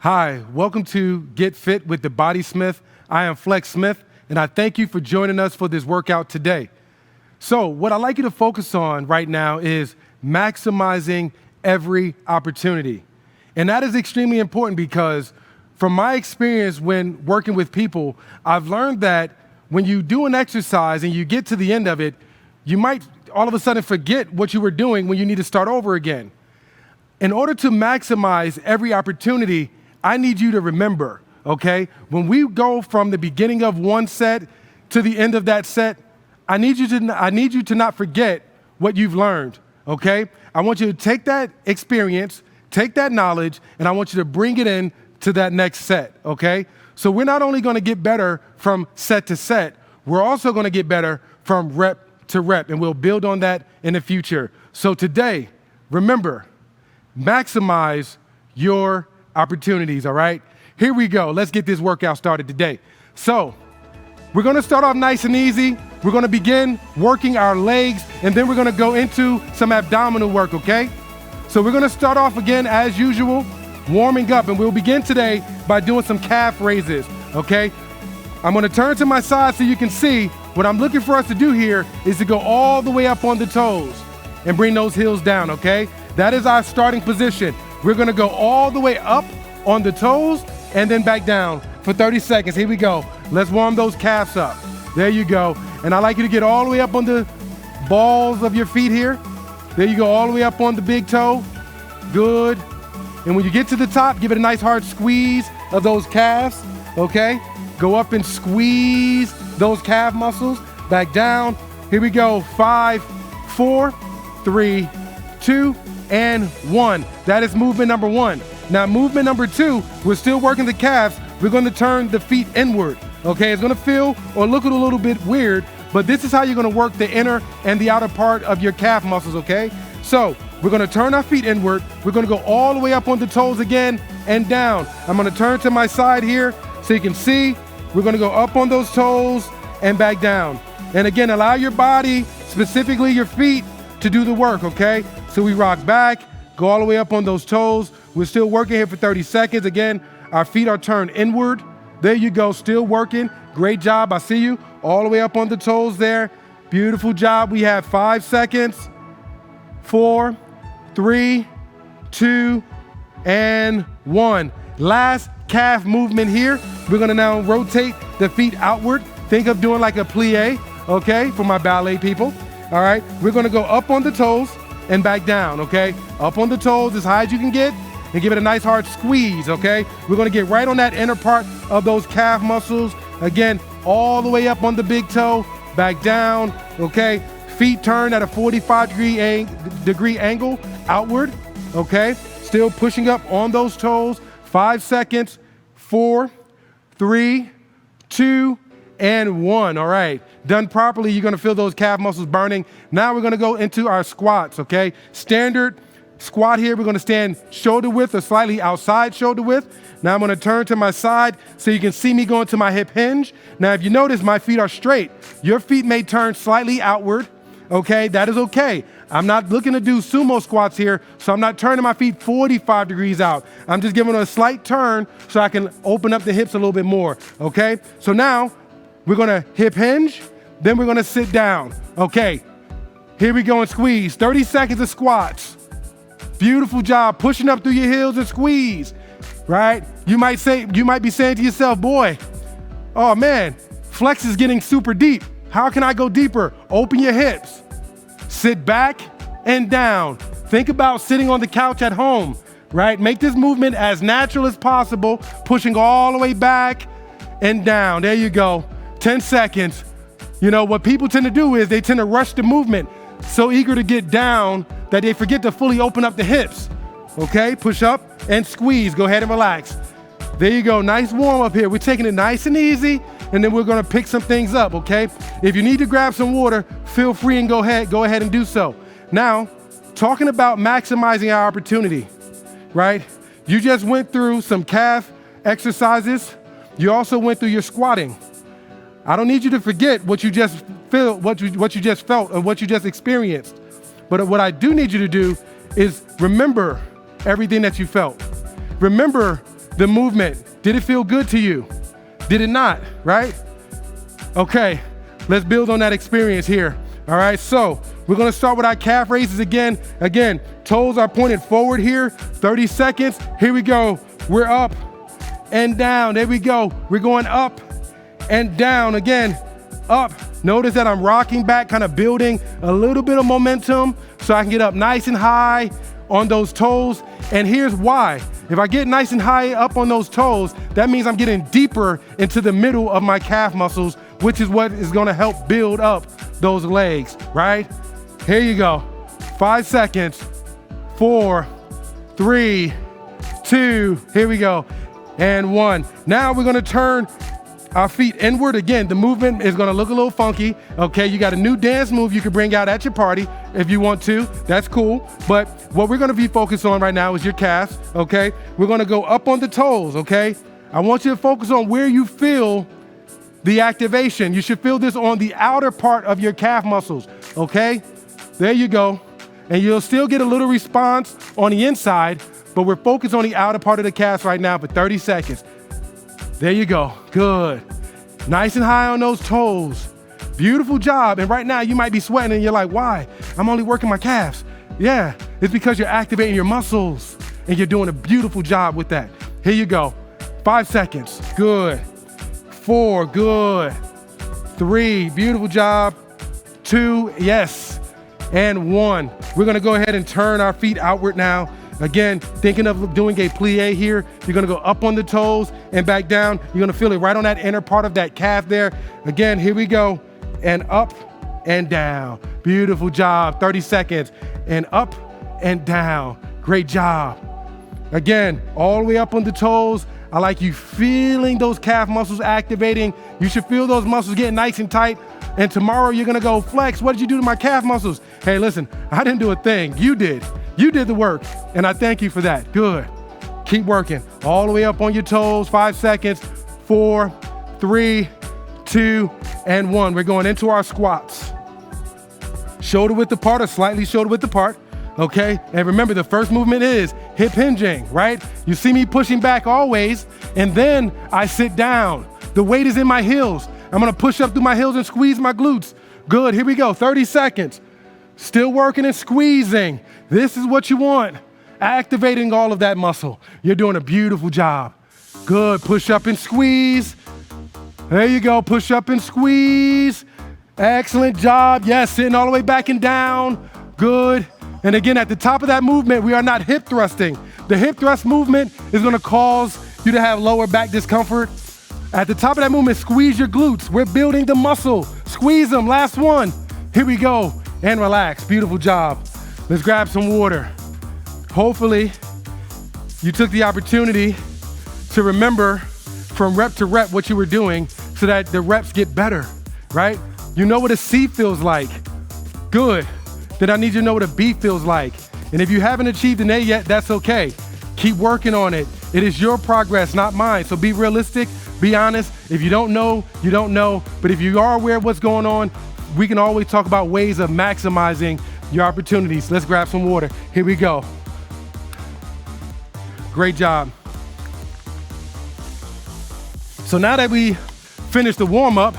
Hi, welcome to Get Fit with the BodySmith. I am Flex Smith, and I thank you for joining us for this workout today. So what I'd like you to focus on right now is maximizing every opportunity. And that is extremely important because from my experience when working with people, I've learned that when you do an exercise and you get to the end of it, you might all of a sudden forget what you were doing when you need to start over again. In order to maximize every opportunity, I need you to remember, okay? When we go from the beginning of one set to the end of that set, I need you to not forget what you've learned, okay? I want you to take that experience, take that knowledge, and I want you to bring it in to that next set, okay? So we're not only gonna get better from set to set, we're also gonna get better from rep to rep, and we'll build on that in the future. So today, remember, maximize your opportunities, all right? Here we go. Let's get this workout started today. So we're gonna start off nice and easy. We're gonna begin working our legs, and then we're gonna go into some abdominal work, okay? So we're gonna start off again, as usual, warming up, and we'll begin today by doing some calf raises, okay? I'm gonna turn to my side so you can see what I'm looking for us to do here is to go all the way up on the toes and bring those heels down, okay? That is our starting position. We're gonna go all the way up on the toes and then back down for 30 seconds. Here we go. Let's warm those calves up. There you go. And I'd like you to get all the way up on the balls of your feet here. There you go, all the way up on the big toe. Good. And when you get to the top, give it a nice hard squeeze of those calves, okay? Go up and squeeze those calf muscles. Back down. Here we go. 5, 4, 3, 2, and 1. That is movement number 1. Now movement number 2, we're still working the calves. We're gonna turn the feet inward, okay? It's gonna feel or look a little bit weird, but this is how you're gonna work the inner and the outer part of your calf muscles, okay? So we're gonna turn our feet inward. We're gonna go all the way up on the toes again and down. I'm gonna turn to my side here so you can see. We're gonna go up on those toes and back down. And again, allow your body, specifically your feet, to do the work, okay? So we rock back, go all the way up on those toes. We're still working here for 30 seconds. Again, our feet are turned inward. There you go, still working. Great job, I see you. All the way up on the toes there. Beautiful job. We have 5 seconds. 4, 3, 2, and 1. Last calf movement here. We're gonna now rotate the feet outward. Think of doing like a plie, okay, for my ballet people. All right, we're gonna go up on the toes and back down, okay? Up on the toes as high as you can get and give it a nice hard squeeze, okay? We're gonna get right on that inner part of those calf muscles. Again, all the way up on the big toe, back down, okay? Feet turn at a 45-degree angle outward, okay? Still pushing up on those toes. 5 seconds, 4, 3, 2, and 1, all right. Done properly, you're gonna feel those calf muscles burning. Now we're gonna go into our squats, okay? Standard squat here, we're gonna stand shoulder width or slightly outside shoulder width. Now I'm gonna turn to my side so you can see me going to my hip hinge. Now if you notice, my feet are straight. Your feet may turn slightly outward, okay? That is okay. I'm not looking to do sumo squats here, so I'm not turning my feet 45 degrees out. I'm just giving a slight turn so I can open up the hips a little bit more, okay? So now, we're gonna hip hinge, then we're gonna sit down. Okay, here we go and squeeze. 30 seconds of squats. Beautiful job, pushing up through your heels and squeeze, right? You might be saying to yourself, boy, oh man, flex is getting super deep. How can I go deeper? Open your hips. Sit back and down. Think about sitting on the couch at home, right? Make this movement as natural as possible, pushing all the way back and down. There you go. 10 seconds. You know, what people tend to do is they tend to rush the movement, so eager to get down that they forget to fully open up the hips. Okay, push up and squeeze. Go ahead and relax. There you go, nice warm up here. We're taking it nice and easy, and then we're gonna pick some things up, okay? If you need to grab some water, feel free and go ahead and do so. Now, talking about maximizing our opportunity, right? You just went through some calf exercises. You also went through your squatting. I don't need you to forget what you just felt, what you just felt, or what you just experienced. But what I do need you to do is remember everything that you felt. Remember the movement. Did it feel good to you? Did it not, right? Okay, let's build on that experience here. All right, so we're gonna start with our calf raises again. Again, toes are pointed forward here, 30 seconds. Here we go, we're up and down. There we go, we're going up and down. Again, up. Notice that I'm rocking back, kind of building a little bit of momentum so I can get up nice and high on those toes. And here's why. If I get nice and high up on those toes, that means I'm getting deeper into the middle of my calf muscles, which is what is gonna help build up those legs, right? Here you go. 5 seconds. 4, 3, 2, here we go. And 1. Now we're gonna turn our feet inward. Again, the movement is gonna look a little funky, okay? You got a new dance move you can bring out at your party if you want to, that's cool. But what we're gonna be focused on right now is your calves, okay? We're gonna go up on the toes, okay? I want you to focus on where you feel the activation. You should feel this on the outer part of your calf muscles, okay? There you go. And you'll still get a little response on the inside, but we're focused on the outer part of the calves right now for 30 seconds. There you go, good. Nice and high on those toes. Beautiful job. And right now you might be sweating and you're like, why? I'm only working my calves. Yeah, it's because you're activating your muscles and you're doing a beautiful job with that. Here you go, 5 seconds, good. 4, good. 3, beautiful job. 2, yes. And 1. We're gonna go ahead and turn our feet outward now. Again, thinking of doing a plie here. You're gonna go up on the toes and back down. You're gonna feel it right on that inner part of that calf there. Again, here we go. And up and down. Beautiful job, 30 seconds. And up and down, great job. Again, all the way up on the toes. I like you feeling those calf muscles activating. You should feel those muscles getting nice and tight. And tomorrow you're gonna go, Flex, what did you do to my calf muscles? Hey, listen, I didn't do a thing, you did. You did the work, and I thank you for that. Good. Keep working. All the way up on your toes, 5 seconds. 4, 3, 2, and 1. We're going into our squats. Shoulder width apart or slightly shoulder width apart, okay? And remember, the first movement is hip hinging, right? You see me pushing back always, and then I sit down. The weight is in my heels. I'm gonna push up through my heels and squeeze my glutes. Good, here we go, 30 seconds. Still working and squeezing. This is what you want. Activating all of that muscle. You're doing a beautiful job. Good, push up and squeeze. There you go, push up and squeeze. Excellent job. Yes, sitting all the way back and down. Good. And again, at the top of that movement, we are not hip thrusting. The hip thrust movement is gonna cause you to have lower back discomfort. At the top of that movement, squeeze your glutes. We're building the muscle. Squeeze them, last one. Here we go, and relax, beautiful job. Let's grab some water. Hopefully, you took the opportunity to remember from rep to rep what you were doing so that the reps get better, right? You know what a C feels like. Good. Then I need you to know what a B feels like. And if you haven't achieved an A yet, that's okay. Keep working on it. It is your progress, not mine. So be realistic, be honest. If you don't know, you don't know. But if you are aware of what's going on, we can always talk about ways of maximizing your opportunities. Let's grab some water. Here we go. Great job. So now that we finished the warm-up,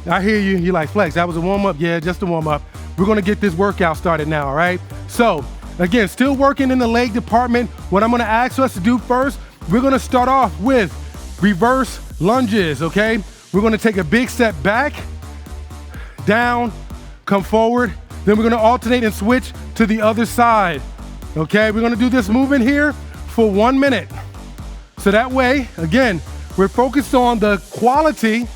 I hear you, you're like, Flex, that was a warm-up? Yeah, just a warm-up. We're gonna get this workout started now, all right? So, again, still working in the leg department. What I'm gonna ask us to do first, we're gonna start off with reverse lunges, okay? We're gonna take a big step back, down, come forward, then we're gonna alternate and switch to the other side, okay? We're gonna do this movement here for 1 minute. So that way, again, we're focused on the quality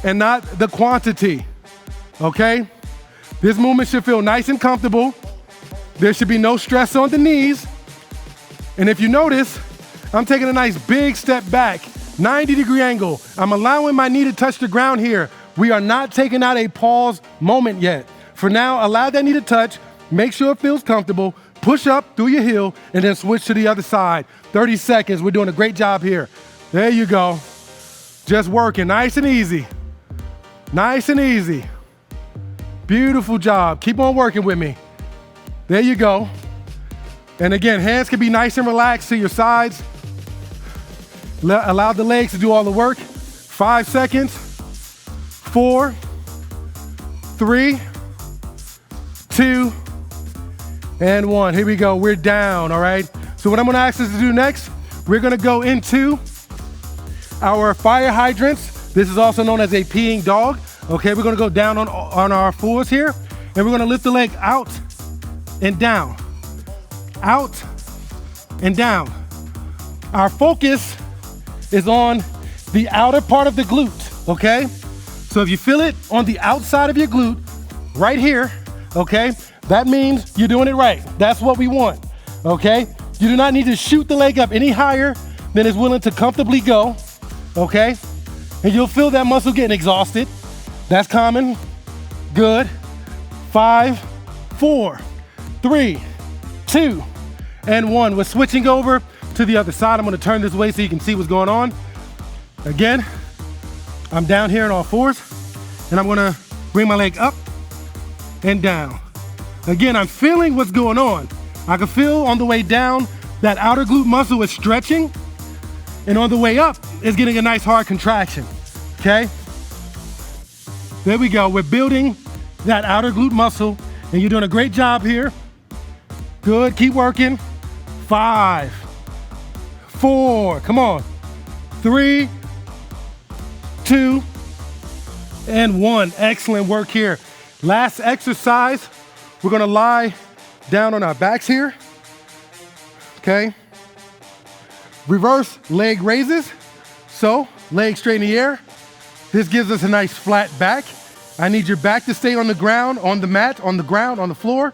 and not the quantity, okay? This movement should feel nice and comfortable. There should be no stress on the knees. And if you notice, I'm taking a nice big step back, 90-degree angle. I'm allowing my knee to touch the ground here. We are not taking out a pause moment yet. For now, allow that knee to touch, make sure it feels comfortable, push up through your heel, and then switch to the other side. 30 seconds, we're doing a great job here. There you go. Just working, nice and easy. Nice and easy. Beautiful job, keep on working with me. There you go. And again, hands can be nice and relaxed to your sides. Allow the legs to do all the work. 5 seconds. 4, 3, 2, and 1. Here we go, we're down, all right? So what I'm gonna ask us to do next, we're gonna go into our fire hydrants. This is also known as a peeing dog. Okay, we're gonna go down on our fours here, and we're gonna lift the leg out and down, out and down. Our focus is on the outer part of the glute, okay? So if you feel it on the outside of your glute, right here, okay, that means you're doing it right. That's what we want, okay? You do not need to shoot the leg up any higher than it's willing to comfortably go, okay? And you'll feel that muscle getting exhausted. That's common. Good. 5, 4, 3, 2, and 1. We're switching over to the other side. I'm gonna turn this way so you can see what's going on. Again, I'm down here on all fours, and I'm gonna bring my leg up and down. Again, I'm feeling what's going on. I can feel on the way down that outer glute muscle is stretching, and on the way up, it's getting a nice hard contraction, okay? There we go, we're building that outer glute muscle, and you're doing a great job here. Good, keep working. 5, 4, come on. 3, 2, and 1. Excellent work here. Last exercise, we're gonna lie down on our backs here, okay? Reverse leg raises. So, legs straight in the air. This gives us a nice flat back. I need your back to stay on the ground, on the mat, on the ground, on the floor,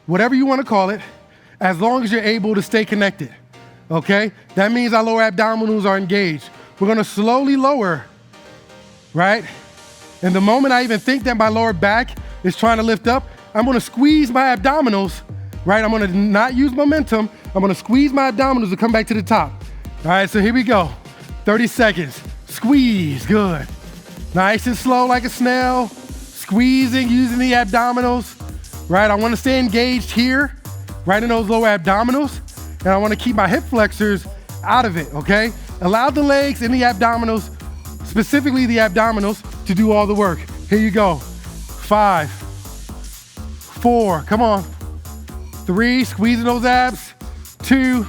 whatever you wanna call it, as long as you're able to stay connected, okay? That means our lower abdominals are engaged. We're gonna slowly lower, right? And the moment I even think that my lower back is trying to lift up, I'm gonna squeeze my abdominals, right? I'm gonna not use momentum. I'm gonna squeeze my abdominals to come back to the top. All right, so here we go. 30 seconds, squeeze, good. Nice and slow like a snail, squeezing, using the abdominals, right? I wanna stay engaged here, right in those lower abdominals, and I wanna keep my hip flexors out of it, okay? Allow the legs and the abdominals, specifically the abdominals, to do all the work. Here you go. 5, 4, come on. 3, squeezing those abs. 2,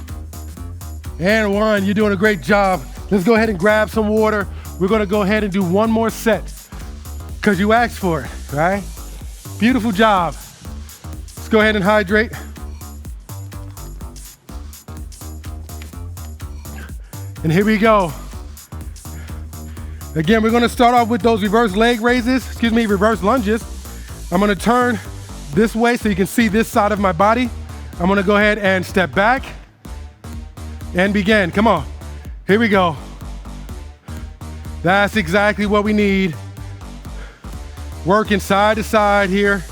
and 1. You're doing a great job. Let's go ahead and grab some water. We're gonna go ahead and do one more set because you asked for it, right? Beautiful job. Let's go ahead and hydrate. And here we go. Again, we're gonna start off with those reverse leg raises, reverse lunges. I'm gonna turn this way so you can see this side of my body. I'm gonna go ahead and step back and begin. Come on, here we go. That's exactly what we need. Working side to side here.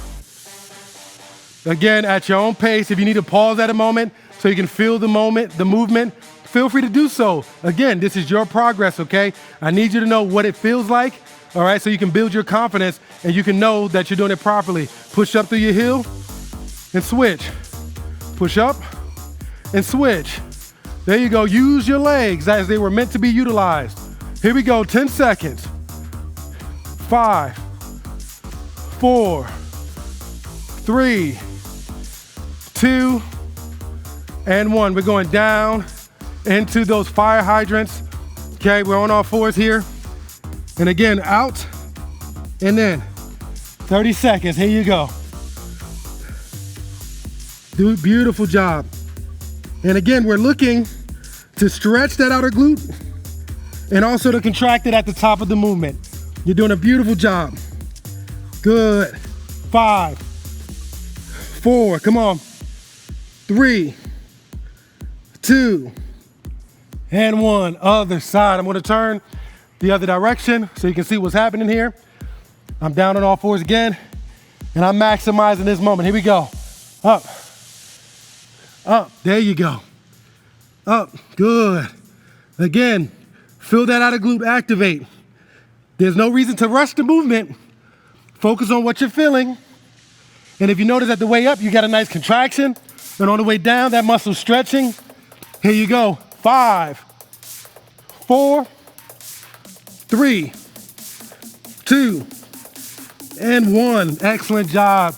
Again, at your own pace. If you need to pause at a moment so you can feel the movement, feel free to do so. Again, this is your progress, okay? I need you to know what it feels like, all right? So you can build your confidence and you can know that you're doing it properly. Push up through your heel and switch. Push up and switch. There you go. Use your legs as they were meant to be utilized. Here we go, 10 seconds. 5, 4, 3, 2, and 1. We're going down into those fire hydrants. Okay, we're on all fours here. And again, out and in. 30 seconds, here you go. Do beautiful job. And again, we're looking to stretch that outer glute and also to contract it at the top of the movement. You're doing a beautiful job. Good. 5, 4, come on. 3, 2, and 1. Other side. I'm gonna turn the other direction so you can see what's happening here. I'm down on all fours again, and I'm maximizing this moment. Here we go. Up, up, there you go. Up, good. Again, feel that outer glute activate. There's no reason to rush the movement. Focus on what you're feeling. And if you notice at the way up, you got a nice contraction, and on the way down, that muscle's stretching. Here you go. 5, 4, 3, 2, and 1. Excellent job.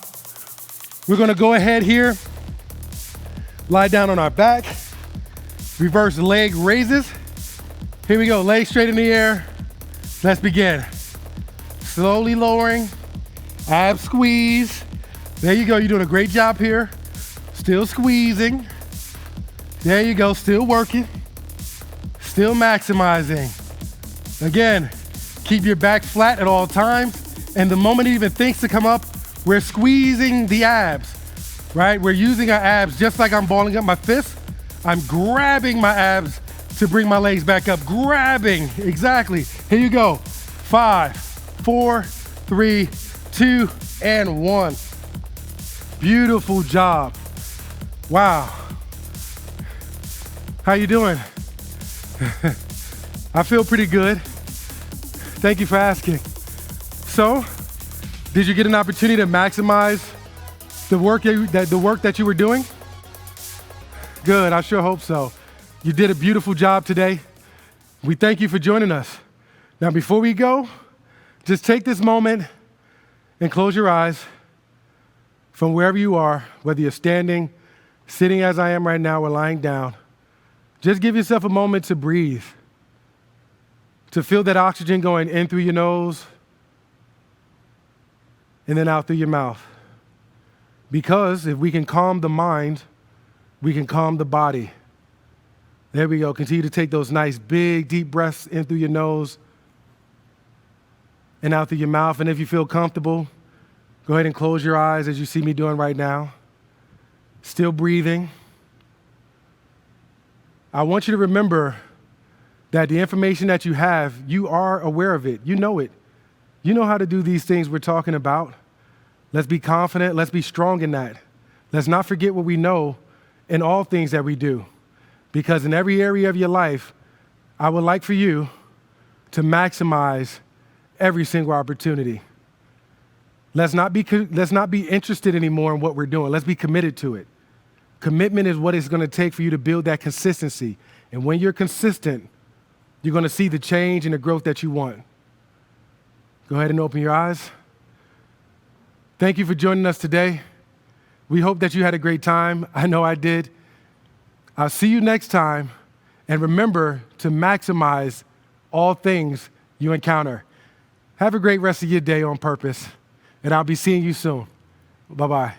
We're gonna go ahead here, lie down on our back, reverse leg raises. Here we go, legs straight in the air. Let's begin. Slowly lowering, ab squeeze. There you go, you're doing a great job here. Still squeezing. There you go, still working. Still maximizing. Again, keep your back flat at all times. And the moment it even thinks to come up, we're squeezing the abs, right? We're using our abs just like I'm balling up my fist. I'm grabbing my abs to bring my legs back up. Grabbing, exactly. Here you go. 5, 4, 3, 2, and 1. Beautiful job. Wow. How you doing? I feel pretty good. Thank you for asking. So, did you get an opportunity to maximize the work that you were doing? Good, I sure hope so. You did a beautiful job today. We thank you for joining us. Now, before we go, just take this moment and close your eyes from wherever you are, whether you're standing, sitting as I am right now, or lying down. Just give yourself a moment to breathe, to feel that oxygen going in through your nose and then out through your mouth. Because if we can calm the mind, we can calm the body. There we go. Continue to take those nice, big, deep breaths in through your nose and out through your mouth. And if you feel comfortable, go ahead and close your eyes as you see me doing right now. Still breathing. I want you to remember that the information that you have, you are aware of it. You know it. You know how to do these things we're talking about. Let's be confident. Let's be strong in that. Let's not forget what we know in all things that we do. Because in every area of your life, I would like for you to maximize every single opportunity. Let's not be interested anymore in what we're doing. Let's be committed to it. Commitment is what it's going to take for you to build that consistency. And when you're consistent, you're going to see the change and the growth that you want. Go ahead and open your eyes. Thank you for joining us today. We hope that you had a great time. I know I did. I'll see you next time. And remember to maximize all things you encounter. Have a great rest of your day on purpose. And I'll be seeing you soon. Bye-bye.